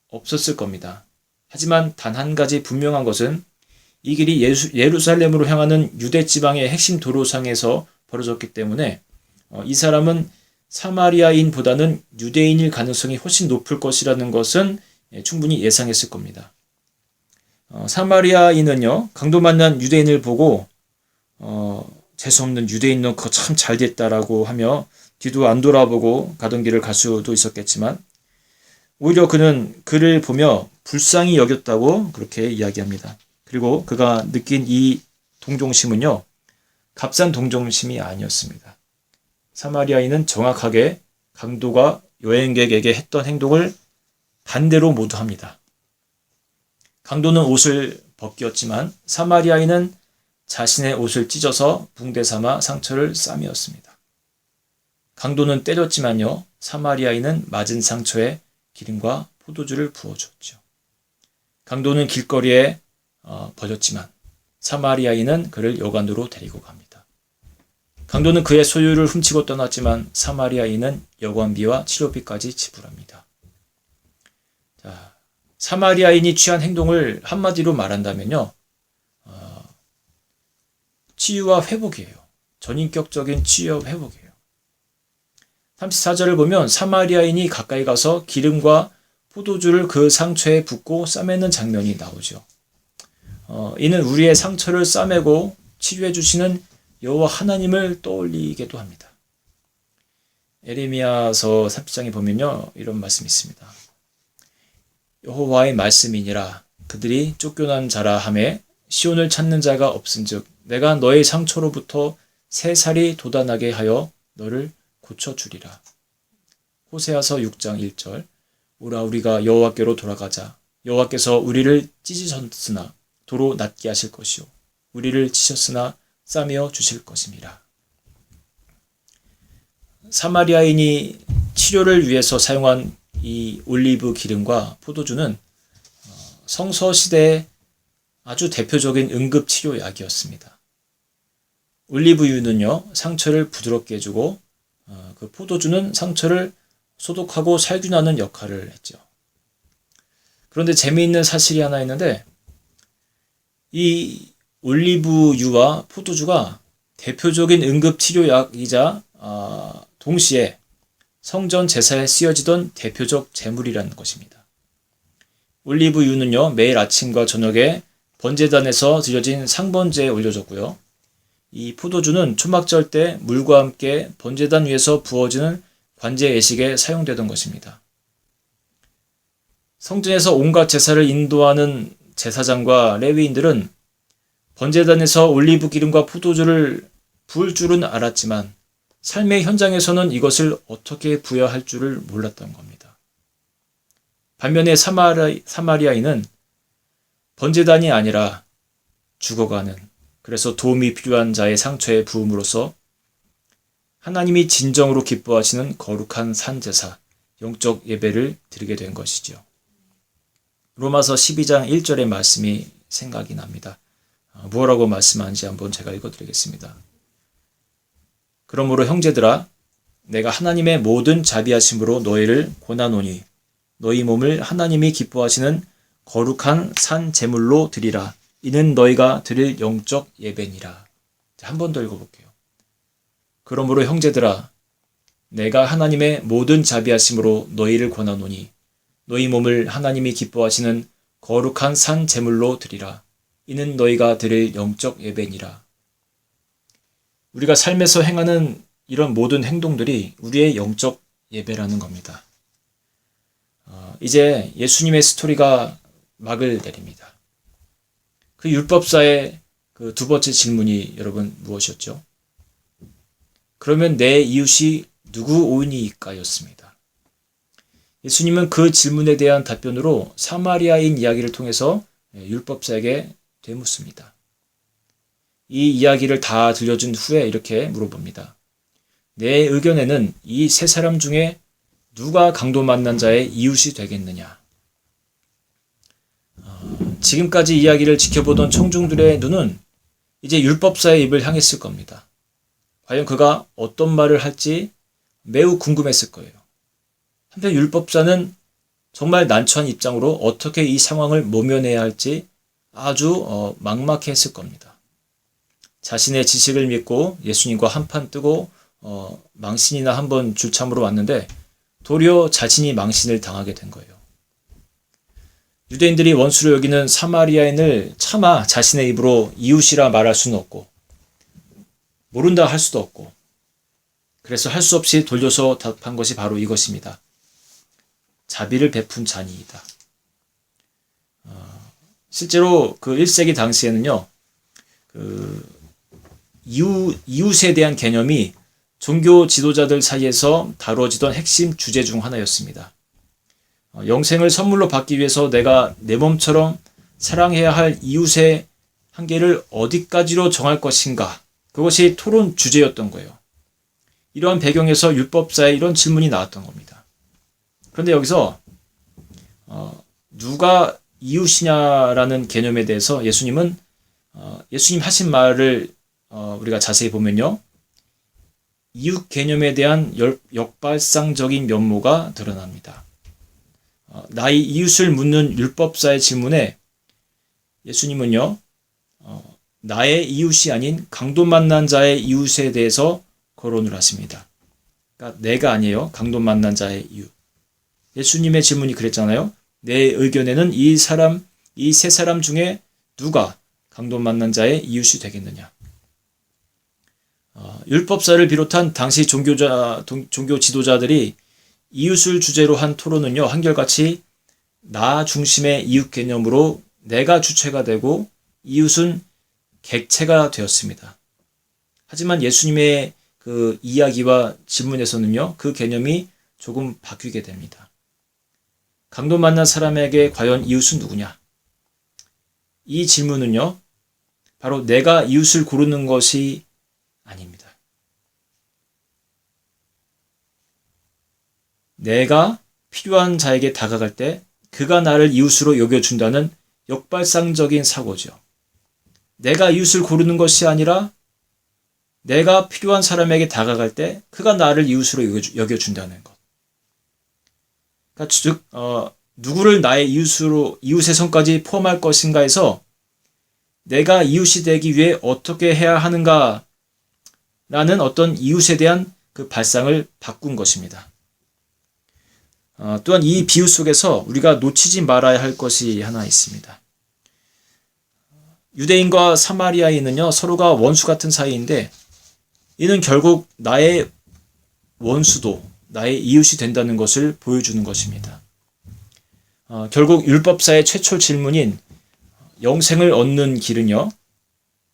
없었을 겁니다. 하지만 단 한 가지 분명한 것은 이 길이 예루살렘으로 향하는 유대 지방의 핵심 도로상에서 벌어졌기 때문에 이 사람은 사마리아인보다는 유대인일 가능성이 훨씬 높을 것이라는 것은 충분히 예상했을 겁니다. 사마리아인은요, 강도 만난 유대인을 보고 재수없는 유대인 너 그거 참 잘됐다라고 하며 뒤도 안 돌아보고 가던 길을 갈 수도 있었겠지만 오히려 그는 그를 보며 불쌍히 여겼다고 그렇게 이야기합니다. 그리고 그가 느낀 이 동정심은요, 값싼 동정심이 아니었습니다. 사마리아인은 정확하게 강도가 여행객에게 했던 행동을 반대로 모두 합니다. 강도는 옷을 벗겼지만 사마리아인은 자신의 옷을 찢어서 붕대 삼아 상처를 싸매었습니다. 강도는 때렸지만요, 사마리아인은 맞은 상처에 기름과 포도주를 부어주었죠. 강도는 길거리에 버렸지만 사마리아인은 그를 여관으로 데리고 갑니다. 강도는 그의 소유를 훔치고 떠났지만 사마리아인은 여관비와 치료비까지 지불합니다. 자, 사마리아인이 취한 행동을 한마디로 말한다면요, 치유와 회복이에요. 전인격적인 치유와 회복이에요. 34절을 보면 사마리아인이 가까이 가서 기름과 포도주를 그 상처에 붓고 싸매는 장면이 나오죠. 이는 우리의 상처를 싸매고 치유해 주시는 여호와 하나님을 떠올리게도 합니다. 에레미야서 30장에 보면요, 이런 말씀이 있습니다. 여호와의 말씀이니라 그들이 쫓겨난 자라 하매 시온을 찾는 자가 없은즉 내가 너의 상처로부터 새살이 돋아나게 하여 너를 고쳐주리라. 호세아서 6장 1절 오라 우리가 여호와께로 돌아가자. 여호와께서 우리를 찢으셨으나 도로 낫게 하실 것이요 우리를 치셨으나 싸매어 주실 것임이라. 사마리아인이 치료를 위해서 사용한 이 올리브 기름과 포도주는 성서시대의 아주 대표적인 응급치료약이었습니다. 올리브유는요, 상처를 부드럽게 해주고 그 포도주는 상처를 소독하고 살균하는 역할을 했죠. 그런데 재미있는 사실이 하나 있는데 이 올리브유와 포도주가 대표적인 응급치료약이자 동시에 성전 제사에 쓰여지던 대표적 제물이라는 것입니다. 올리브유는요, 매일 아침과 저녁에 번제단에서 드려진 상번제에 올려졌고요. 이 포도주는 초막절 때 물과 함께 번제단 위에서 부어지는 관제 예식에 사용되던 것입니다. 성전에서 온갖 제사를 인도하는 제사장과 레위인들은 번제단에서 올리브 기름과 포도주를 부을 줄은 알았지만 삶의 현장에서는 이것을 어떻게 부여야 할 줄을 몰랐던 겁니다. 반면에 사마리아인은 번제단이 아니라 죽어가는, 그래서 도움이 필요한 자의 상처에 부음으로써 하나님이 진정으로 기뻐하시는 거룩한 산제사, 영적 예배를 드리게 된 것이죠. 로마서 12장 1절의 말씀이 생각이 납니다. 무엇라고 말씀하는지 한번 제가 읽어드리겠습니다. 그러므로 형제들아 내가 하나님의 모든 자비하심으로 너희를 권하노니 너희 몸을 하나님이 기뻐하시는 거룩한 산 제물로 드리라. 이는 너희가 드릴 영적 예배니라. 한 번 더 읽어볼게요. 그러므로 형제들아 내가 하나님의 모든 자비하심으로 너희를 권하노니 너희 몸을 하나님이 기뻐하시는 거룩한 산 제물로 드리라. 이는 너희가 드릴 영적 예배니라. 우리가 삶에서 행하는 이런 모든 행동들이 우리의 영적 예배라는 겁니다. 이제 예수님의 스토리가 막을 내립니다. 그 율법사의 그 두 번째 질문이 여러분 무엇이었죠? 그러면 내 이웃이 누구 오이니까 였습니다. 예수님은 그 질문에 대한 답변으로 사마리아인 이야기를 통해서 율법사에게 되묻습니다. 이 이야기를 다 들려준 후에 이렇게 물어봅니다. 내 의견에는 이 세 사람 중에 누가 강도 만난 자의 이웃이 되겠느냐? 지금까지 이야기를 지켜보던 청중들의 눈은 이제 율법사의 입을 향했을 겁니다. 과연 그가 어떤 말을 할지 매우 궁금했을 거예요. 한편 율법사는 정말 난처한 입장으로 어떻게 이 상황을 모면해야 할지 아주 막막했을 겁니다. 자신의 지식을 믿고 예수님과 한판 뜨고 망신이나 한번 줄참으로 왔는데 도리어 자신이 망신을 당하게 된 거예요. 유대인들이 원수로 여기는 사마리아인을 차마 자신의 입으로 이웃이라 말할 수는 없고 모른다 할 수도 없고 그래서 할 수 없이 돌려서 답한 것이 바로 이것입니다. 자비를 베푼 자니이다. 실제로 그 1세기 당시에는요, 이웃에 대한 개념이 종교 지도자들 사이에서 다뤄지던 핵심 주제 중 하나였습니다. 영생을 선물로 받기 위해서 내가 내 몸처럼 사랑해야 할 이웃의 한계를 어디까지로 정할 것인가? 그것이 토론 주제였던 거예요. 이러한 배경에서 율법사에 이런 질문이 나왔던 겁니다. 그런데 여기서 누가 이웃이냐라는 개념에 대해서 예수님은 예수님 하신 말을 우리가 자세히 보면요. 이웃 개념에 대한 역발상적인 면모가 드러납니다. 나의 이웃을 묻는 율법사의 질문에 예수님은요. 나의 이웃이 아닌 강도 만난 자의 이웃에 대해서 거론을 하십니다. 그러니까 내가 아니에요. 강도 만난 자의 이웃. 예수님의 질문이 그랬잖아요. 내 의견에는 이 세 사람 중에 누가 강도 만난 자의 이웃이 되겠느냐. 율법사를 비롯한 당시 종교 지도자들이 이웃을 주제로 한 토론은요. 한결같이 나 중심의 이웃 개념으로 내가 주체가 되고 이웃은 객체가 되었습니다. 하지만 예수님의 그 이야기와 질문에서는요. 그 개념이 조금 바뀌게 됩니다. 강도 만난 사람에게 과연 이웃은 누구냐? 이 질문은요. 바로 내가 이웃을 고르는 것이 아닙니다. 내가 필요한 자에게 다가갈 때 그가 나를 이웃으로 여겨준다는 역발상적인 사고죠. 내가 이웃을 고르는 것이 아니라 내가 필요한 사람에게 다가갈 때 그가 나를 이웃으로 여겨준다는 것. 그러니까 즉 누구를 나의 이웃의 성까지 포함할 것인가에서 내가 이웃이 되기 위해 어떻게 해야 하는가라는 어떤 이웃에 대한 그 발상을 바꾼 것입니다. 또한 이 비유 속에서 우리가 놓치지 말아야 할 것이 하나 있습니다. 유대인과 사마리아인은요 서로가 원수 같은 사이인데 이는 결국 나의 원수도 나의 이웃이 된다는 것을 보여주는 것입니다. 결국 율법사의 최초 질문인 영생을 얻는 길은요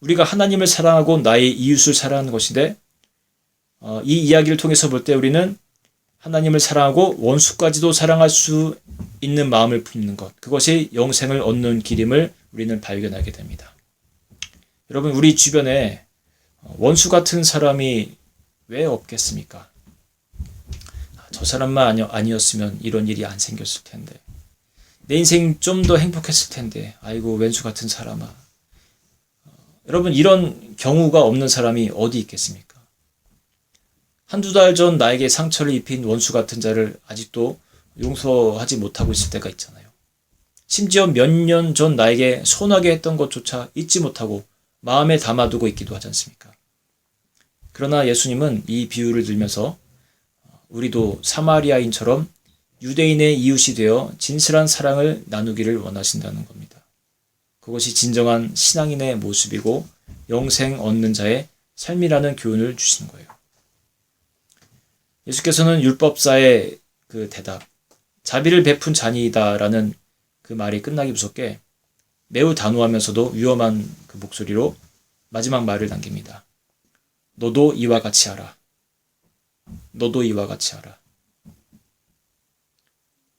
우리가 하나님을 사랑하고 나의 이웃을 사랑하는 것인데 이 이야기를 통해서 볼 때 우리는 하나님을 사랑하고 원수까지도 사랑할 수 있는 마음을 품는 것, 그것이 영생을 얻는 길임을 우리는 발견하게 됩니다. 여러분, 우리 주변에 원수 같은 사람이 왜 없겠습니까? 저 사람만 아니었으면 이런 일이 안 생겼을 텐데, 내 인생 좀 더 행복했을 텐데, 아이고 왼수 같은 사람아. 여러분, 이런 경우가 없는 사람이 어디 있겠습니까? 한두 달 전 나에게 상처를 입힌 원수 같은 자를 아직도 용서하지 못하고 있을 때가 있잖아요. 심지어 몇 년 전 나에게 손하게 했던 것조차 잊지 못하고 마음에 담아두고 있기도 하지 않습니까? 그러나 예수님은 이 비유를 들면서 우리도 사마리아인처럼 유대인의 이웃이 되어 진실한 사랑을 나누기를 원하신다는 겁니다. 그것이 진정한 신앙인의 모습이고 영생 얻는 자의 삶이라는 교훈을 주시는 거예요. 예수께서는 율법사의 그 대답, 자비를 베푼 자니이다라는 그 말이 끝나기 무섭게 매우 단호하면서도 위험한 그 목소리로 마지막 말을 남깁니다. 너도 이와 같이 하라. 너도 이와 같이 하라.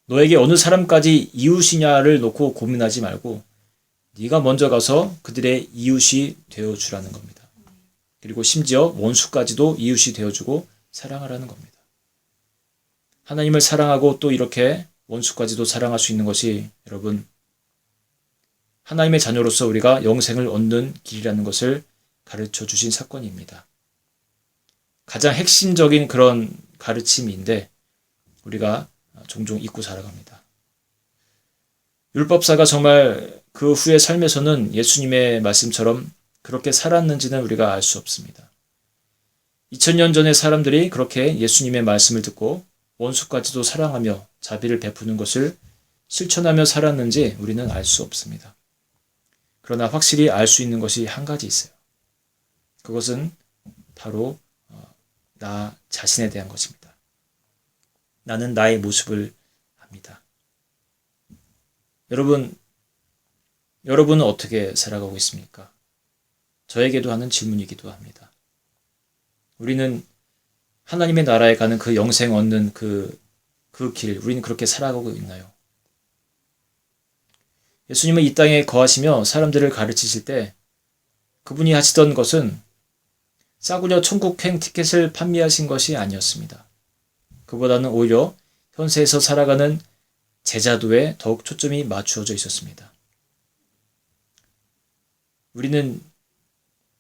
너에게 어느 사람까지 이웃이냐를 놓고 고민하지 말고 네가 먼저 가서 그들의 이웃이 되어주라는 겁니다. 그리고 심지어 원수까지도 이웃이 되어주고 사랑하라는 겁니다. 하나님을 사랑하고 또 이렇게 원수까지도 사랑할 수 있는 것이 여러분 하나님의 자녀로서 우리가 영생을 얻는 길이라는 것을 가르쳐 주신 사건입니다. 가장 핵심적인 그런 가르침인데 우리가 종종 잊고 살아갑니다. 율법사가 정말 그 후의 삶에서는 예수님의 말씀처럼 그렇게 살았는지는 우리가 알 수 없습니다. 2000년 전의 사람들이 그렇게 예수님의 말씀을 듣고 원수까지도 사랑하며 자비를 베푸는 것을 실천하며 살았는지 우리는 알 수 없습니다. 그러나 확실히 알 수 있는 것이 한 가지 있어요. 그것은 바로 나 자신에 대한 것입니다. 나는 나의 모습을 압니다. 여러분은 어떻게 살아가고 있습니까? 저에게도 하는 질문이기도 합니다. 우리는 하나님의 나라에 가는 그 영생 얻는 그 길, 우리는 그렇게 살아가고 있나요? 예수님은 이 땅에 거하시며 사람들을 가르치실 때 그분이 하시던 것은 싸구려 천국행 티켓을 판매하신 것이 아니었습니다. 그보다는 오히려 현세에서 살아가는 제자도에 더욱 초점이 맞추어져 있었습니다. 우리는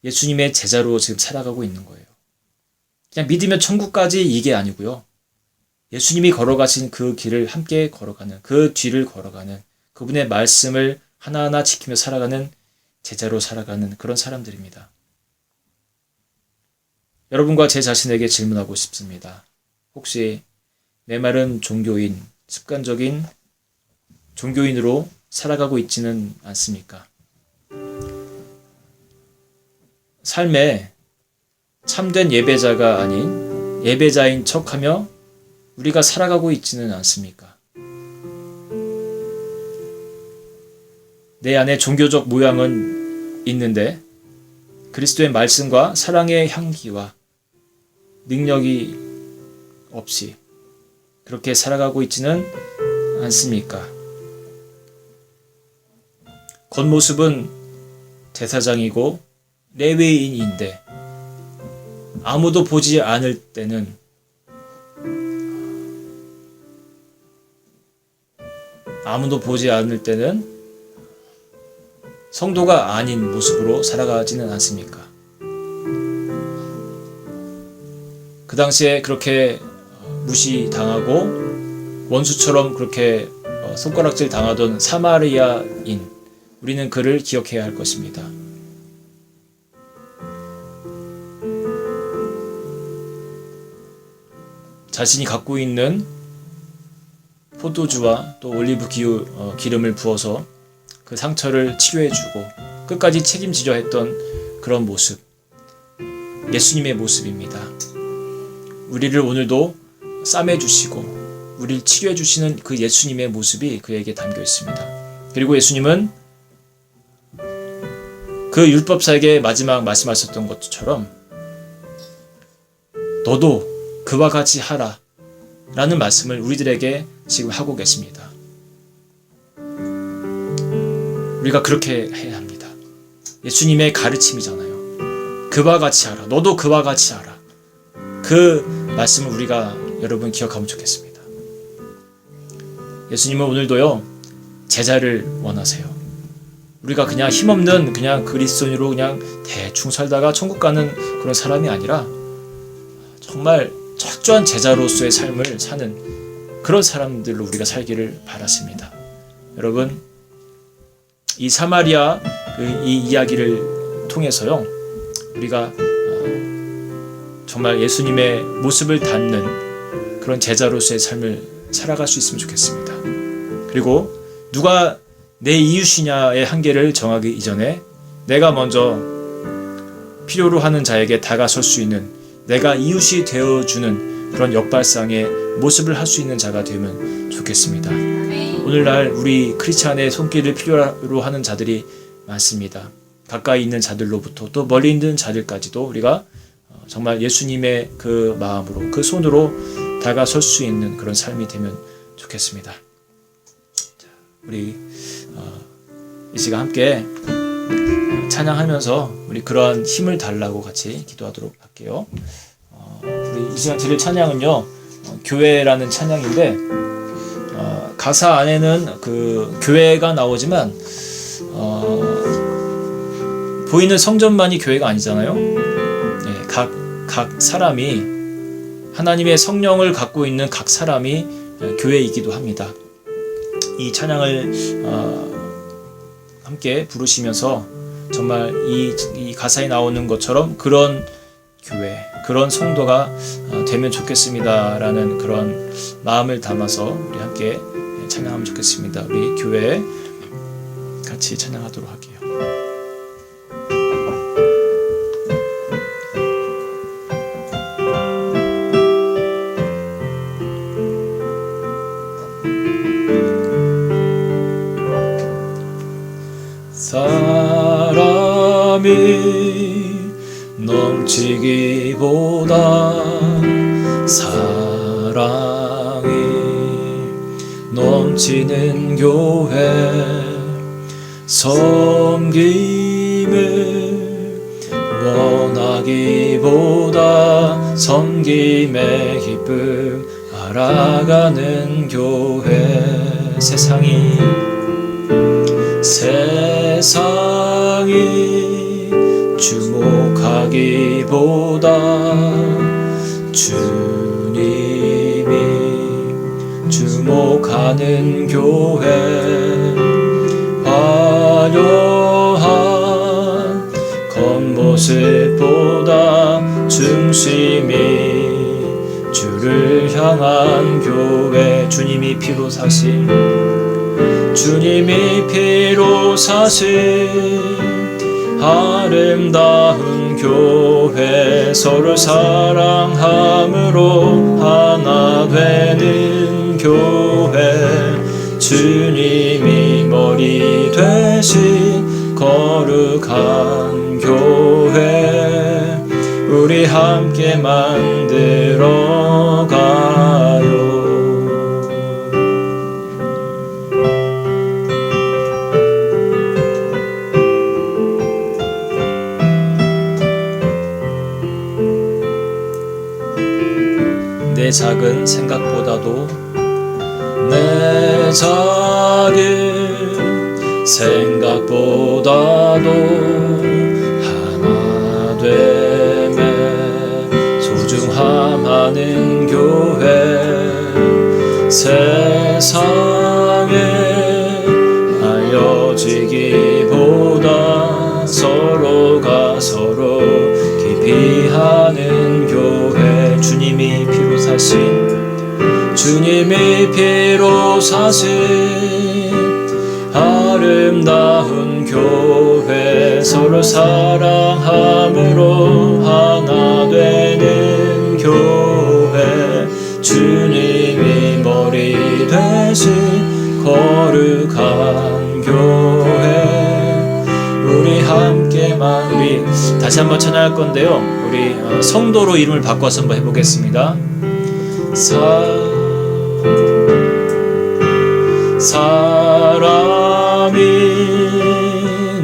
예수님의 제자로 지금 살아가고 있는 거예요. 그냥 믿으면 천국까지 이게 아니고요. 예수님이 걸어가신 그 길을 함께 걸어가는, 그 뒤를 걸어가는, 그분의 말씀을 하나하나 지키며 살아가는 제자로 살아가는 그런 사람들입니다. 여러분과 제 자신에게 질문하고 싶습니다. 혹시 메마른 종교인, 습관적인 종교인으로 살아가고 있지는 않습니까? 삶에 참된 예배자가 아닌 예배자인 척하며 우리가 살아가고 있지는 않습니까? 내 안에 종교적 모양은 있는데 그리스도의 말씀과 사랑의 향기와 능력이 없이 그렇게 살아가고 있지는 않습니까? 겉모습은 제사장이고 레위인인데 아무도 보지 않을 때는 성도가 아닌 모습으로 살아가지는 않습니까? 그 당시에 그렇게 무시당하고 원수처럼 그렇게 손가락질 당하던 사마리아인, 우리는 그를 기억해야 할 것입니다. 자신이 갖고 있는 포도주와 또 올리브 기름을 부어서 그 상처를 치료해주고 끝까지 책임지려 했던 그런 모습, 예수님의 모습입니다. 우리를 오늘도 싸매주시고 우리를 치료해주시는 그 예수님의 모습이 그에게 담겨 있습니다. 그리고 예수님은 그 율법사에게 마지막 말씀하셨던 것처럼 너도 그와 같이 하라 라는 말씀을 우리들에게 지금 하고 계십니다. 우리가 그렇게 해야 합니다. 예수님의 가르침이잖아요. 그와 같이 하라. 너도 그와 같이 하라. 그 말씀을 우리가 여러분 기억하면 좋겠습니다. 예수님은 오늘도요, 제자를 원하세요. 우리가 그냥 힘없는 그냥 그리스도인으로 그냥 대충 살다가 천국 가는 그런 사람이 아니라 정말 철저한 제자로서의 삶을 사는 그런 사람들로 우리가 살기를 바랐습니다. 여러분, 이 사마리아 이 이야기를 통해서요, 우리가 정말 예수님의 모습을 닮는 그런 제자로서의 삶을 살아갈 수 있으면 좋겠습니다. 그리고 누가 내 이웃이냐의 한계를 정하기 이전에 내가 먼저 필요로 하는 자에게 다가설 수 있는, 내가 이웃이 되어주는 그런 역발상의 모습을 할 수 있는 자가 되면 좋겠습니다. 오늘날 우리 크리스찬의 손길을 필요로 하는 자들이 많습니다. 가까이 있는 자들로부터 또 멀리 있는 자들까지도 우리가 정말 예수님의 그 마음으로, 그 손으로 다가설 수 있는 그런 삶이 되면 좋겠습니다. 자, 우리 이 시간 함께 찬양하면서 우리 그러한 힘을 달라고 같이 기도하도록 할게요. 우리 이 시간 드릴 찬양은요, 교회라는 찬양인데, 가사 안에는 그 교회가 나오지만 보이는 성전만이 교회가 아니잖아요. 네, 각 사람이, 하나님의 성령을 갖고 있는 각 사람이 교회이기도 합니다. 이 찬양을 함께 부르시면서 정말 이 가사에 나오는 것처럼 그런 교회, 그런 성도가 되면 좋겠습니다라는 그런 마음을 담아서 우리 함께 찬양하면 좋겠습니다. 우리 교회 같이 찬양하도록 할게요. 사람이 넘치기보다 사랑이 넘치는 교회, 섬김을 주목하기보다 섬김의 기쁨 알아가는 교회. 세상이 주목하기보다 주님이 주목하는 교회. 화려한 겉모습보다 중심이 주를 향한 교회. 주님이 피로 사신 아름다운 교회. 서로 사랑함으로 하나 되는 교회. 주님이 머리 되신 거룩한 교회. 우리 함께 만들어 가요. 내 작은 생각보다도 내 작은 생각보다도 하나 됨에 소중함하는 교회. 세상에 알려지기보다 서로가 서로 깊이 하는 교회. 주님이 피로 사신 아름다운 교회. 서로 사랑함으로 하나 되는 교회. 주님이 머리 되신 거룩한 교회. 우리 함께만. 우리 다시 한번 찬양할 건데요, 우리 성도로 이름을 바꿔서 한번 해보겠습니다. 사랑이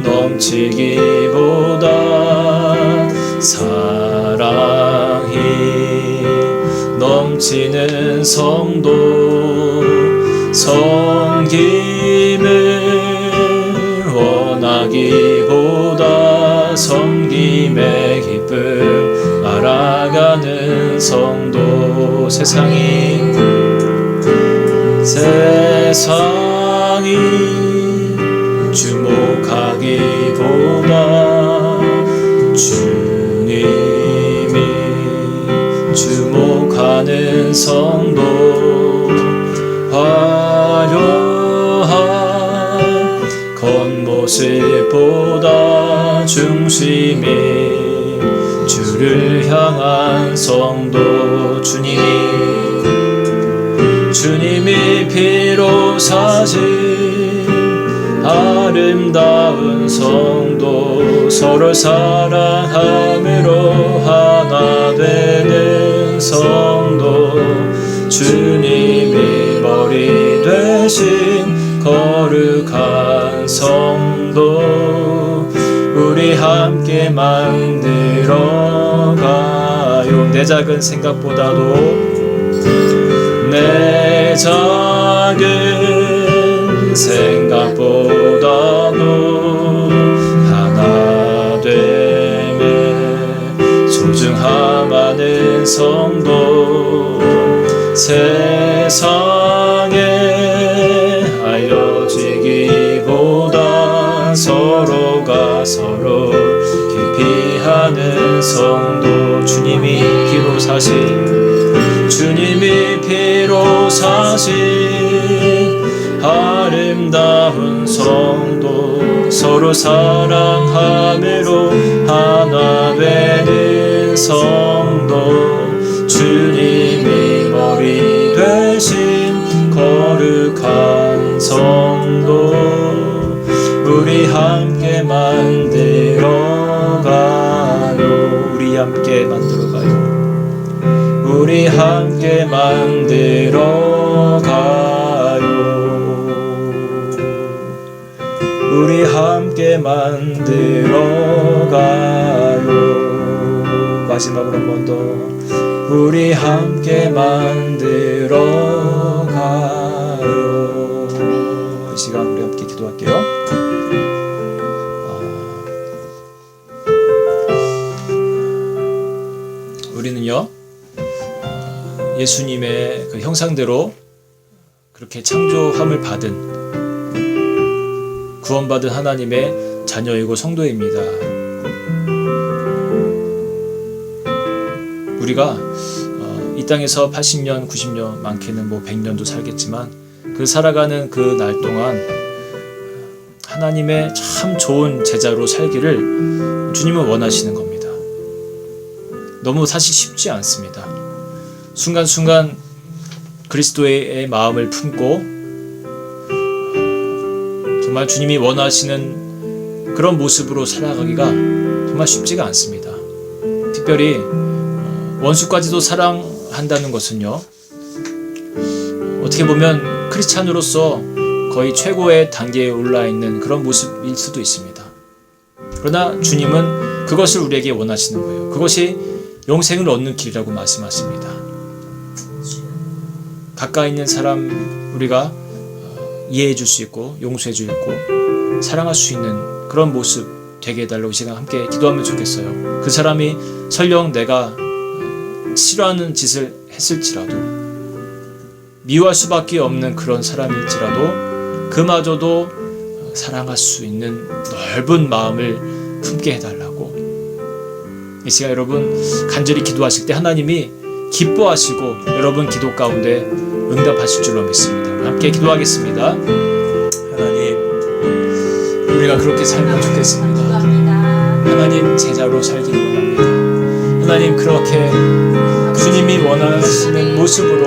넘치기보다 사랑이 넘치는 성도. 섬김을 원하기보다 섬김의 기쁨 알아가는 성도. 세상이 주목하기보다 주님이 주목하는 성도. 화려한 겉모습보다 중심이 주를 향한 성도. 주님이 피로 사신 아름다운 성도. 서로 사랑함으로 하나 되는 성도. 주님이 머리 되신 거룩한 성도. 우리 함께 만들어 가요. 내 작은 생각보다도 내 작은 생각보다도 하나 됨에 소중함하는 성도. 세상에 알려지기보다 서로가 서로 깊이 하는 성도. 주님이 피로 사신 아름다운 성도. 서로 사랑함으로 하나 되는 성도. 주님이 머리 되신 거룩한 성도. 우리 함께 만들어 가요. 우리 함께 만들어 가요. 우리 함께 만들어 가요. 우리 함께 만들어 가요. 마지막으로 한 번 더 우리 함께 만들어 가요. 이 시간 우리 함께 기도할게요. 우리는요 예수님의 그 형상대로 그렇게 창조함을 받은 구원받은 하나님의 자녀이고 성도입니다. 우리가 이 땅에서 80년, 90년, 많게는 뭐 100년도 살겠지만 그 살아가는 그 날 동안 하나님의 참 좋은 제자로 살기를 주님은 원하시는 겁니다. 너무 사실 쉽지 않습니다. 순간순간 그리스도의 마음을 품고 정말 주님이 원하시는 그런 모습으로 살아가기가 정말 쉽지가 않습니다. 특별히 원수까지도 사랑한다는 것은요, 어떻게 보면 크리스찬으로서 거의 최고의 단계에 올라있는 그런 모습일 수도 있습니다. 그러나 주님은 그것을 우리에게 원하시는 거예요. 그것이 영생을 얻는 길이라고 말씀하십니다. 가까이 있는 사람 우리가 이해해 줄 수 있고 용서해 줄 수 있고 사랑할 수 있는 그런 모습 되게 해달라고 시간 함께 기도하면 좋겠어요. 그 사람이 설령 내가 싫어하는 짓을 했을지라도 미워할 수밖에 없는 그런 사람일지라도 그마저도 사랑할 수 있는 넓은 마음을 품게 해달라고 이 시간 여러분 간절히 기도하실 때 하나님이 기뻐하시고 여러분 기도 가운데 응답하실 줄로 믿습니다. 함께 기도하겠습니다. 하나님 우리가 그렇게 살면 좋겠습니다. 하나님 제자로 살기를 원합니다. 하나님 그렇게 주님이 원하시는 모습으로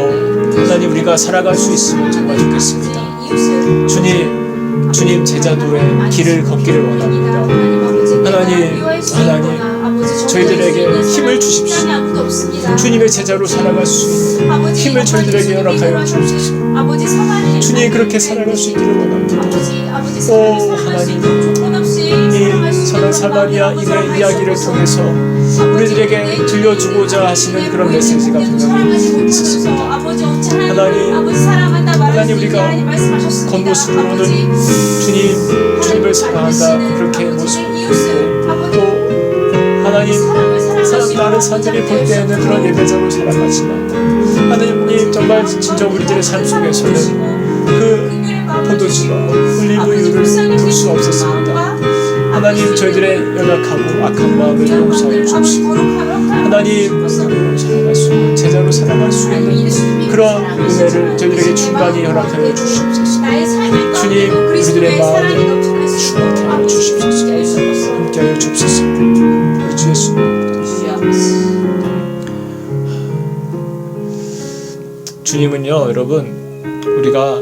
하나님 우리가 살아갈 수 있으면 정말 좋겠습니다. 주님 제자도의 길을 걷기를 원합니다. 하나님 저희들에게 힘을 주십시오. 주님의 제자로 살아갈 수 있는 힘을 저희들에게 허락하여 주옵소서. 주님 그렇게 살아갈 수 있기를 원합니다. 오 하나님 이 선한 사마리아 인의 이야기를 통해서 우리들에게 들려주고자 하시는 그런 메시지가 분명히 있었습니다. 하나님 우리가 겉모습으로는 주님을 사랑한다 그렇게 모습을 보이고 또 하나님 다른 사람들이 볼 때에는 그런 예배자로 살아가지만 하나님 정말 진짜 우리들의 삶 속에서는 그 포도주와 올리브유를 볼 수 없었습니다. 하나님 저희들의 연약하고 악한 마음을 용서해 주시고 하나님 살아갈 수 있는 제자로 살아갈 수 있는 그런 은혜를 저희들에게 충만히 허락하여 주시옵소서. 주님 우리들의 마음을 충만케 하여 주시옵소서. 함께하여 주옵소서. 우리 주 예수님 주님은요 여러분 우리가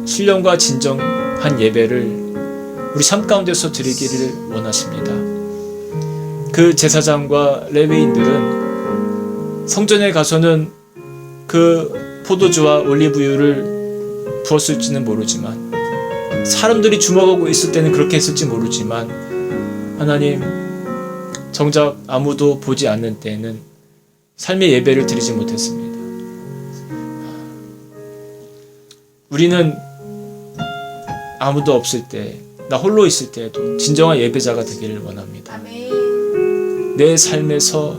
신령과 진정한 예배를 우리 삶 가운데서 드리기를 원하십니다. 그 제사장과 레위인들은 성전에 가서는 그 포도주와 올리브유를 부었을지는 모르지만 사람들이 주목하고 있을 때는 그렇게 했을지 모르지만 하나님 정작 아무도 보지 않는 때에는 삶의 예배를 드리지 못했습니다. 우리는 아무도 없을 때 나 홀로 있을 때에도 진정한 예배자가 되기를 원합니다. 내 삶에서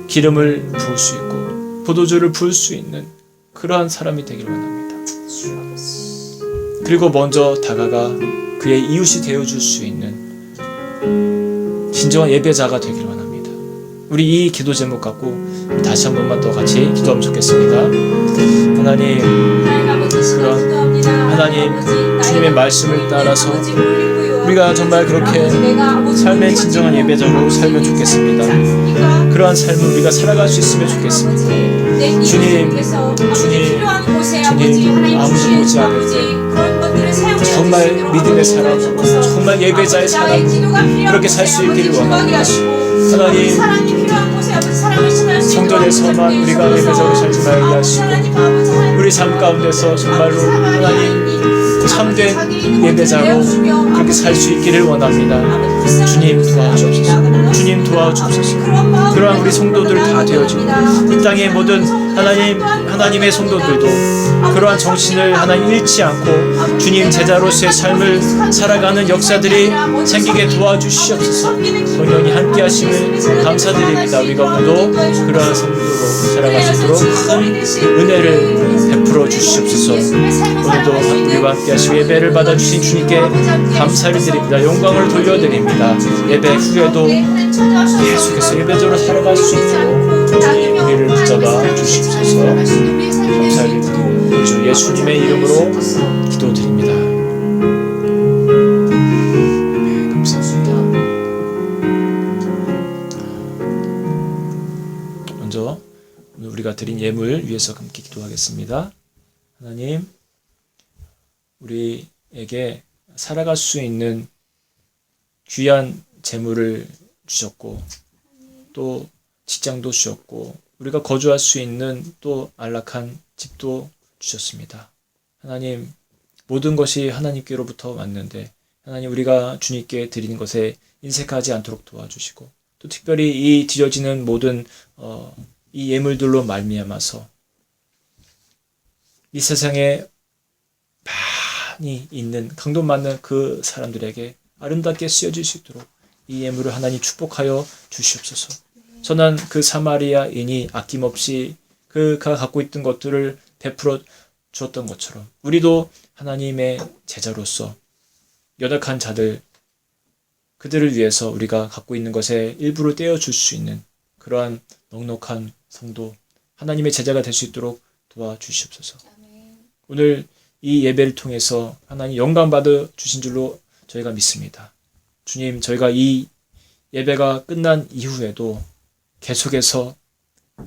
기름을 부을 수 있고 포도주를 부을 수 있는 그러한 사람이 되기를 원합니다. 그리고 먼저 다가가 그의 이웃이 되어줄 수 있는 진정한 예배자가 되기를 원합니다. 우리 이 기도 제목 갖고 다시 한 번만 더 같이 기도하면 좋겠습니다. 하나님 그런 하나님 주님의 말씀을 따라서 우리가 정말 그렇게 삶의 진정한 예배자로 살면 좋겠습니다. 그러한 삶을 우리가 살아갈 수 있으면 좋겠습니다. 주님 아무도 보지 않을 때 정말 믿음의 사람, 정말 예배자의 사람 그렇게 살 수 있기를 원합니다. 하나님 성전에서만 우리가 예배자로 살지 말게 하시고 우리 삶 가운데서 정말로 하나님 참된 예배자로 그렇게 살 수 있기를 원합니다. 주님 도와주옵소서. 주님 도와주옵소서. 그러한 우리 성도들 다 되어지고 이 땅의 모든 하나님의 성도들도 그러한 정신을 하나님 잃지 않고 주님 제자로서의 삶을 살아가는 역사들이 생기게 도와주시옵소서. 본연이 함께 하심을 감사드립니다. 우리가 오늘도 그러한 성도로 살아갈 수 있도록 큰 은혜를 베풀어 주시옵소서. 오늘도 우리와 함께 하시고 예배를 받아주신 주님께 감사를 드립니다. 영광을 돌려드립니다. 예배 후에도 계속해서 예배적으로 살아갈 수 있도록 주님 우리를 붙잡아 주시옵소서. 감사를 드리고 주 예수님의 이름으로 기도드립니다. 네, 감사합니다. 먼저 오늘 우리가 드린 예물 위해서 함께 기도하겠습니다. 하나님, 우리에게 살아갈 수 있는 귀한 재물을 주셨고 또 직장도 주셨고 우리가 거주할 수 있는 또 안락한 집도 주셨습니다. 하나님, 모든 것이 하나님께로부터 왔는데 하나님 우리가 주님께 드리는 것에 인색하지 않도록 도와주시고 또 특별히 이 드려지는 모든 이 예물들로 말미암아서 이 세상에 많이 있는 강도 많은 그 사람들에게 아름답게 쓰여질 수 있도록 이 예물을 하나님 축복하여 주시옵소서. 선한 그 사마리아인이 아낌없이 그가 갖고 있던 것들을 베풀어 주었던 것처럼 우리도 하나님의 제자로서 연약한 자들 그들을 위해서 우리가 갖고 있는 것에 일부를 떼어줄 수 있는 그러한 넉넉한 성도 하나님의 제자가 될 수 있도록 도와주시옵소서. 오늘 이 예배를 통해서 하나님 영광 받아 주신 줄로 저희가 믿습니다. 주님, 저희가 이 예배가 끝난 이후에도 계속해서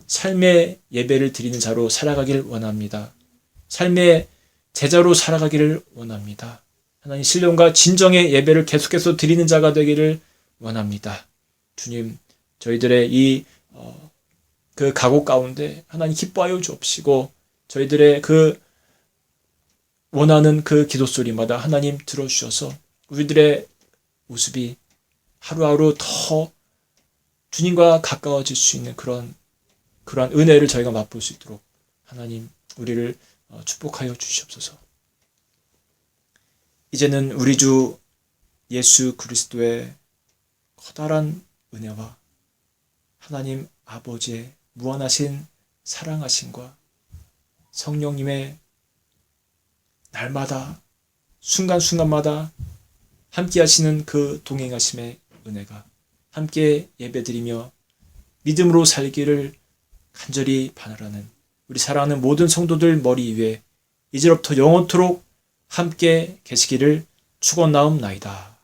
삶의 예배를 드리는 자로 살아가기를 원합니다. 삶의 제자로 살아가기를 원합니다. 하나님 신령과 진정의 예배를 계속해서 드리는 자가 되기를 원합니다. 주님, 저희들의 그 각오 가운데 하나님 기뻐하여 주옵시고 저희들의 그 원하는 그 기도 소리마다 하나님 들어주셔서 우리들의 모습이 하루하루 더 주님과 가까워질 수 있는 그런 은혜를 저희가 맛볼 수 있도록 하나님 우리를 축복하여 주시옵소서. 이제는 우리 주 예수 그리스도의 커다란 은혜와 하나님 아버지의 무한하신 사랑하심과 성령님의 날마다 순간순간마다 함께 하시는 그 동행하심의 은혜가 함께 예배드리며 믿음으로 살기를 간절히 바라는 우리 사랑하는 모든 성도들 머리 위에 이제로부터 영원토록 함께 계시기를 축원나옵나이다.